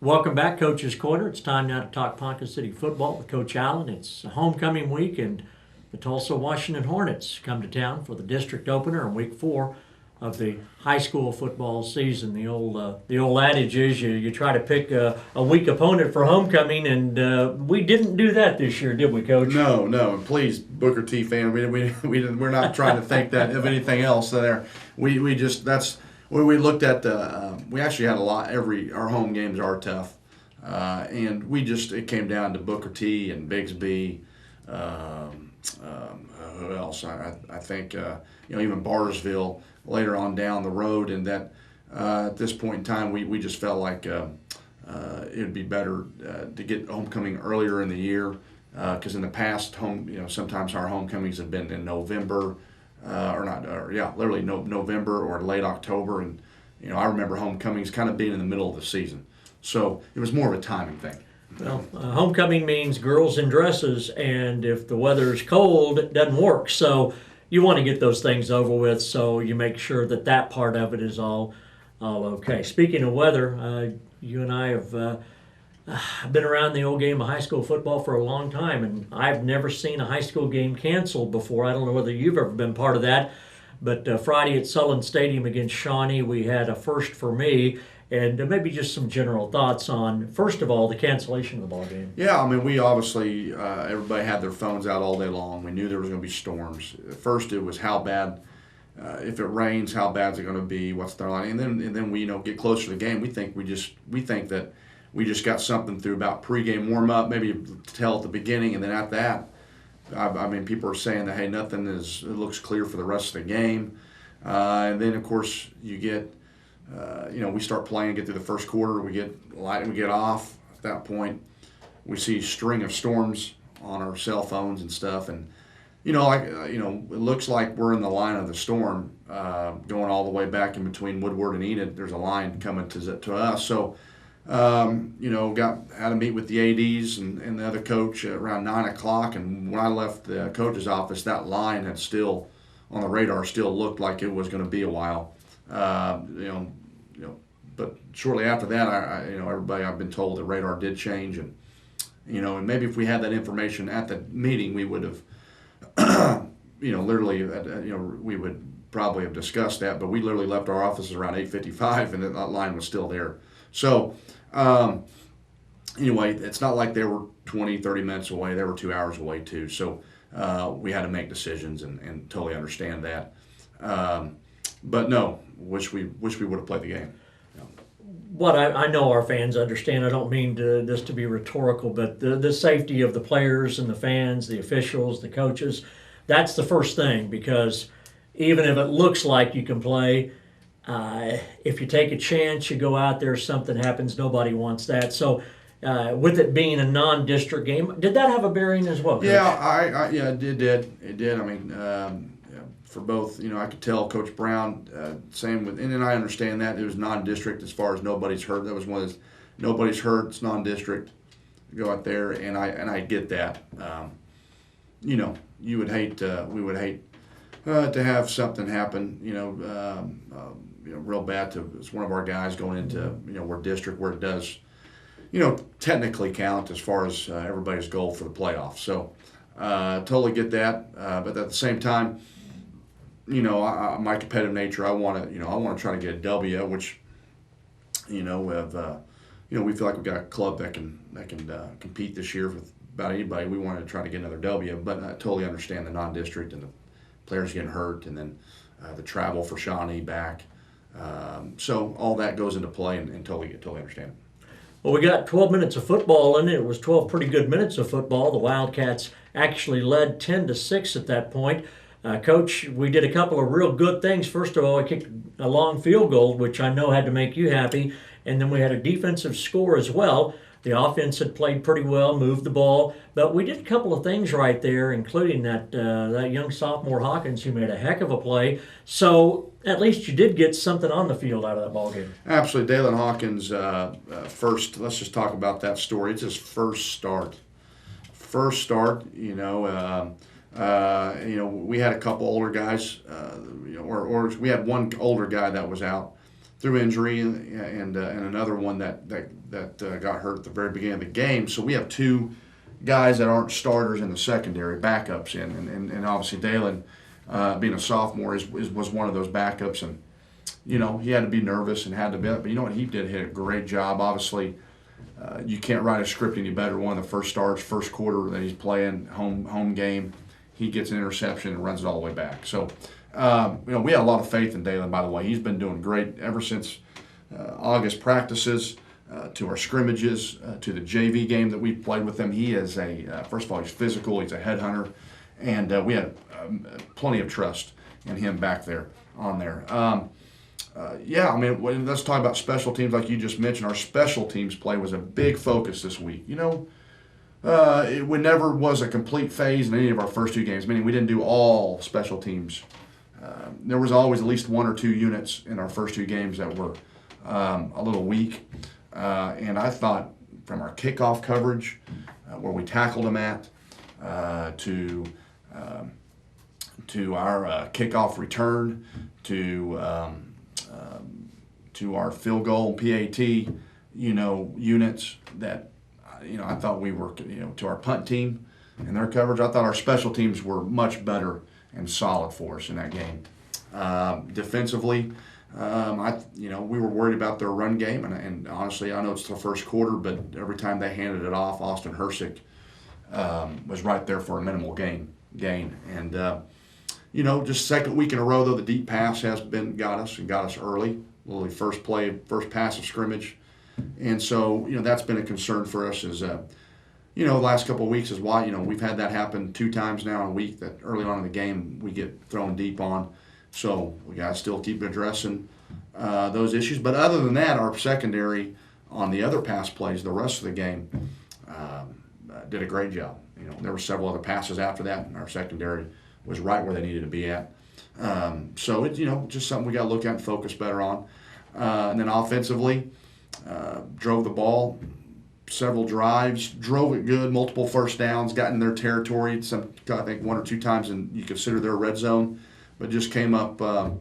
Welcome back, Coach's Corner. It's time now to talk Ponca City football with Coach Allen. It's homecoming week, and the Tulsa Washington Hornets come to town for the district opener in week 4 of the high school football season. The old adage is you try to pick a weak opponent for homecoming, and we didn't do that this year, did we, Coach? No, no, and please, Booker T fan, we're not trying to think that of anything else there. We just that's where we looked at we actually had a lot. Our home games are tough, and it came down to Booker T and Bigsby. Who else? I think even Bartersville later on down the road, and that at this point in time we just felt like it would be better to get homecoming earlier in the year, because in the past sometimes our homecomings have been in November. Literally November or late October, and I remember homecomings kind of being in the middle of the season, so it was more of a timing thing. Well, homecoming means girls in dresses, and if the weather's cold, it doesn't work. So you want to get those things over with, so you make sure that part of it is all okay. Speaking of weather, you and I have been around the old game of high school football for a long time, and I've never seen a high school game canceled before. I don't know whether you've ever been part of that, but Friday at Sullivan Stadium against Shawnee, we had a first for me, and maybe just some general thoughts on, first of all, the cancellation of the ball game. Yeah, I mean, we obviously, everybody had their phones out all day long. We knew there was going to be storms. At first, it was how bad. If it rains, how bad is it going to be? What's their line? And then we get closer to the game. We think that we just got something through about pregame warm up, maybe tell at the beginning, and then at that, I mean, people are saying that, hey, it looks clear for the rest of the game, and then of course you get, we start playing, get through the first quarter, we get light and we get off. At that point, we see a string of storms on our cell phones and stuff, and it looks like we're in the line of the storm, going all the way back in between Woodward and Enid. There's a line coming to us, so. Had to meet with the ADs and the other coach around 9 o'clock, and when I left the coach's office, that line had still on the radar still looked like it was going to be a while. But shortly after that, everybody, I've been told the radar did change, and and maybe if we had that information at the meeting, we would have, literally, we would probably have discussed that. But we literally left our offices around 8:55, and that line was still there. So, anyway, it's not like they were 20, 30 minutes away. They were 2 hours away, too. So, we had to make decisions and totally understand that. But no, wish we would have played the game. What I know our fans understand, I don't mean this to be rhetorical, but the safety of the players and the fans, the officials, the coaches, that's the first thing, because even if it looks like you can play, if you take a chance, you go out there, something happens, nobody wants that. So with it being a non-district game, did that have a bearing as well, Coach? Yeah, it did. I mean, for both, I could tell Coach Brown, same with, and I understand that it was non-district as far as nobody's hurt. That was one of those, nobody's hurt, it's non-district. Go out there, and I get that. We would hate to have something happen, real bad to one of our guys going into, where district, where it does, technically count as far as everybody's goal for the playoffs. So, totally get that. But at the same time, my competitive nature, I want to try to get a W, which, we feel like we've got a club that can compete this year with about anybody. We want to try to get another W, but I totally understand the non-district and the players getting hurt, and then the travel for Shawnee back. So all that goes into play, and totally understand it. Well, we got 12 minutes of football in it. It was 12 pretty good minutes of football. The Wildcats actually led 10-6 at that point. Coach, we did a couple of real good things. First of all, we kicked a long field goal, which I know had to make you happy, and then we had a defensive score as well. The offense had played pretty well, moved the ball, but we did a couple of things right there, including that young sophomore Hawkins, who made a heck of a play. So at least you did get something on the field out of that ball game. Absolutely, Dalen Hawkins. First, let's just talk about that story. It's his first start. We had a couple older guys, or we had one older guy that was out through injury, and another one that got hurt at the very beginning of the game. So we have two guys that aren't starters in the secondary, backups in, and obviously Dalen, being a sophomore, was one of those backups, and he had to be nervous and had to be, but you know what, he did a great job. Obviously, you can't write a script any better. One of the first starts, first quarter that he's playing, home game, he gets an interception and runs it all the way back. So, we had a lot of faith in Dalen, by the way. He's been doing great ever since August practices, to our scrimmages, to the JV game that we played with him. He is first of all, he's physical, he's a headhunter, and we had plenty of trust in him back there, on there. Let's talk about special teams like you just mentioned. Our special teams play was a big focus this week. It never was a complete phase in any of our first two games, meaning we didn't do all special teams. There was always at least one or two units in our first two games that were a little weak. And I thought from our kickoff coverage, where we tackled them at, to our kickoff return, to our field goal PAT, units that, I thought we were, to our punt team and their coverage, I thought our special teams were much better and solid for us in that game. Defensively, we were worried about their run game, and honestly, I know it's the first quarter, but every time they handed it off, Austin Hersick was right there for a minimal gain. And just second week in a row, though, the deep pass has got us early. Literally first pass of scrimmage, and so that's been a concern for us. Is the last couple of weeks is why we've had that happen 2 times now in a week, that early on in the game we get thrown deep on. So we got to still keep addressing those issues. But other than that, our secondary on the other pass plays, the rest of the game, did a great job. There were several other passes after that, and our secondary was right where they needed to be at. So it's just something we got to look at and focus better on. And then offensively, drove the ball several drives, drove it good, multiple first downs, got in their territory. I think 1 or 2 times, and you consider their red zone, but just came up. Had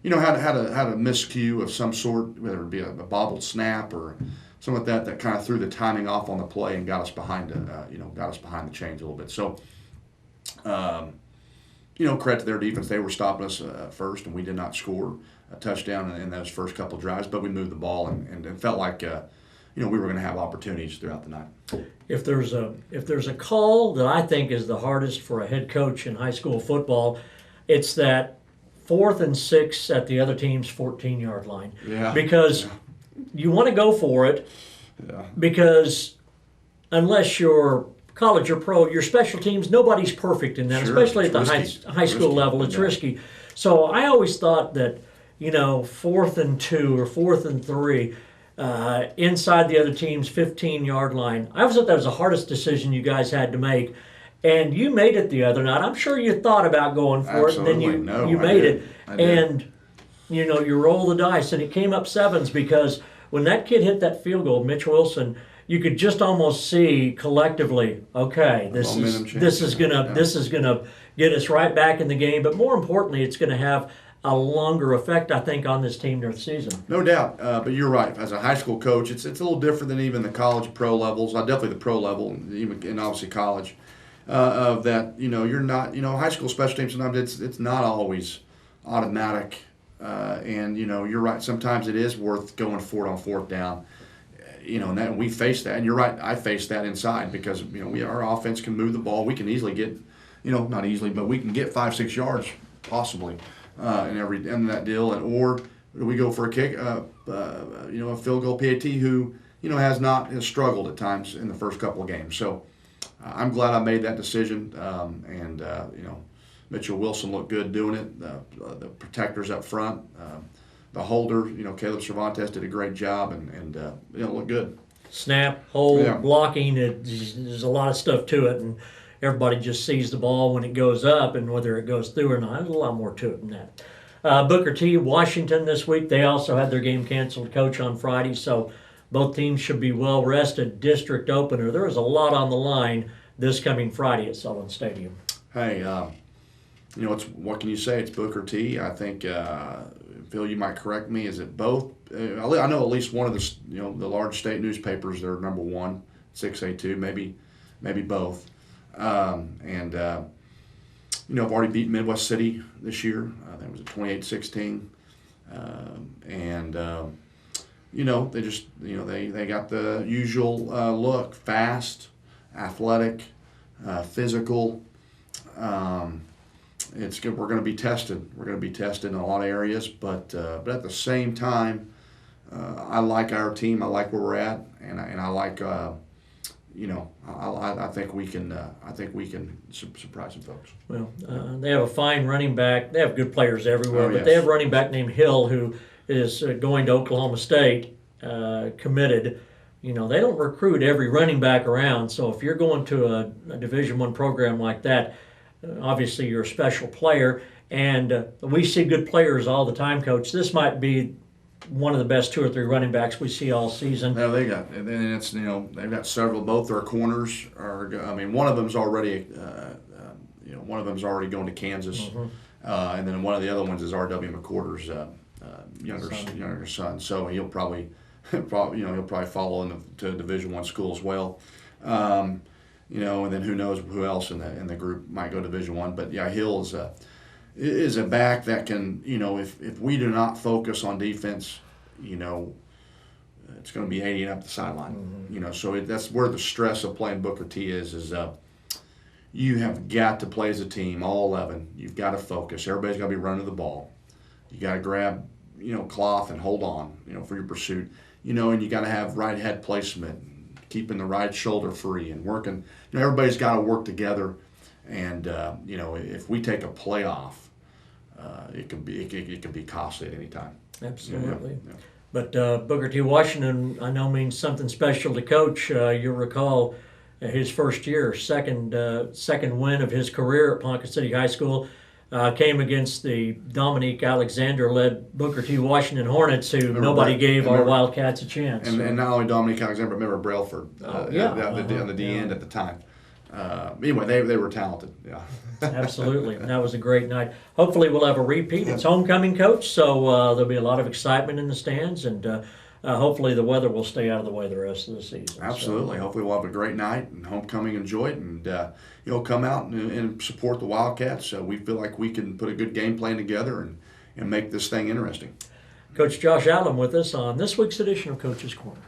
a miscue of some sort, whether it be a bobbled snap or something like that kind of threw the timing off on the play and got us behind the chains a little bit. So. Credit to their defense. They were stopping us first, and we did not score a touchdown in those first couple of drives, but we moved the ball and it felt like we were going to have opportunities throughout the night. If there's a call that I think is the hardest for a head coach in high school football, it's that 4th and 6 at the other team's 14-yard line. Yeah. Because you want to go for it. Yeah. Because unless you're college or pro, your special teams, nobody's perfect in that, Sure, especially at the high school risky. level. It's Yeah. risky. So I always thought that, 4th and 2 or 4th and 3, inside the other team's 15-yard line, I always thought that was the hardest decision you guys had to make. And you made it the other night. I'm sure you thought about going for Absolutely. it, and then you I made did. it. I did. And, you roll the dice, and it came up 7s, because when that kid hit that field goal, Mitch Wilson, you could just almost see collectively, okay, this is gonna get us right back in the game. But more importantly, it's gonna have a longer effect, I think, on this team during the season. No doubt, but you're right. As a high school coach, it's a little different than even the college pro levels. Definitely the pro level, and obviously college. Of that, you're not, high school special teams. Sometimes it's not always automatic, and you're right. Sometimes it is worth going for it on 4th down. And that we face that, and you're right. I face that inside because our offense can move the ball. We can easily get, not easily, but we can get 5-6 yards possibly in every end of that deal, or we go for a kick, a field goal PAT who has struggled at times in the first couple of games. So I'm glad I made that decision, and Mitchell Wilson looked good doing it. The protectors up front. The holder, Caleb Cervantes did a great job and looked good. Snap, hold, Yeah. blocking, there's a lot of stuff to it, and everybody just sees the ball when it goes up, and whether it goes through or not, there's a lot more to it than that. Booker T, Washington this week, they also had their game canceled, Coach, on Friday, so both teams should be well rested. District opener, there is a lot on the line this coming Friday at Sullivan Stadium. Hey, what can you say? It's Booker T. I think Phil, you might correct me. Is it both? I know at least one of the large state newspapers. They're number one, 6A2, maybe both. I've already beat Midwest City this year. I think it was a 28-16. They just, they got the usual look: fast, athletic, physical. It's good. We're going to be tested. We're going to be tested in a lot of areas, but at the same time, I like our team. I like where we're at, and I like. I think we can. I think we can surprise some folks. Well, they have a fine running back. They have good players everywhere, but yes. they have a running back named Hill who is going to Oklahoma State, committed. They don't recruit every running back around. So if you're going to a Division I program like that, obviously you're a special player. And we see good players all the time, Coach. This might be one of the best 2 or 3 running backs we see all season. No, they got, and then it's they've got several. Both their corners are. One of them's already, one of them's already going to Kansas, Mm-hmm. And then one of the other ones is R.W. McWhorter's younger son. So he'll probably follow to a Division I school as well. And then who knows who else in the group might go Division I. But yeah, Hill is a back that can, if we do not focus on defense, it's going to be 80 up the sideline. Mm-hmm. So that's where the stress of playing Booker T is you have got to play as a team, all 11. You've got to focus. Everybody's got to be running the ball. You got to grab, cloth and hold on, for your pursuit. And you got to have right head placement, keeping the right shoulder free and working. Everybody's got to work together. And if we take a play off, it can be costly at any time. Absolutely. Yeah. But Booker T. Washington, I know, means something special to Coach. You'll recall his first year, second win of his career at Ponca City High School, came against the Dominique Alexander-led Booker T. Washington Hornets, who nobody gave our Wildcats a chance. And not only Dominique Alexander, but remember Brailford on the D end at the time. Anyway, they were talented. Yeah. Absolutely. That was a great night. Hopefully we'll have a repeat. It's homecoming, Coach, so there'll be a lot of excitement in the stands, and hopefully the weather will stay out of the way the rest of the season. Absolutely. So, hopefully we'll have a great night and homecoming, enjoy it, and come out and support the Wildcats. We feel like we can put a good game plan together and make this thing interesting. Coach Josh Allen with us on this week's edition of Coach's Corner.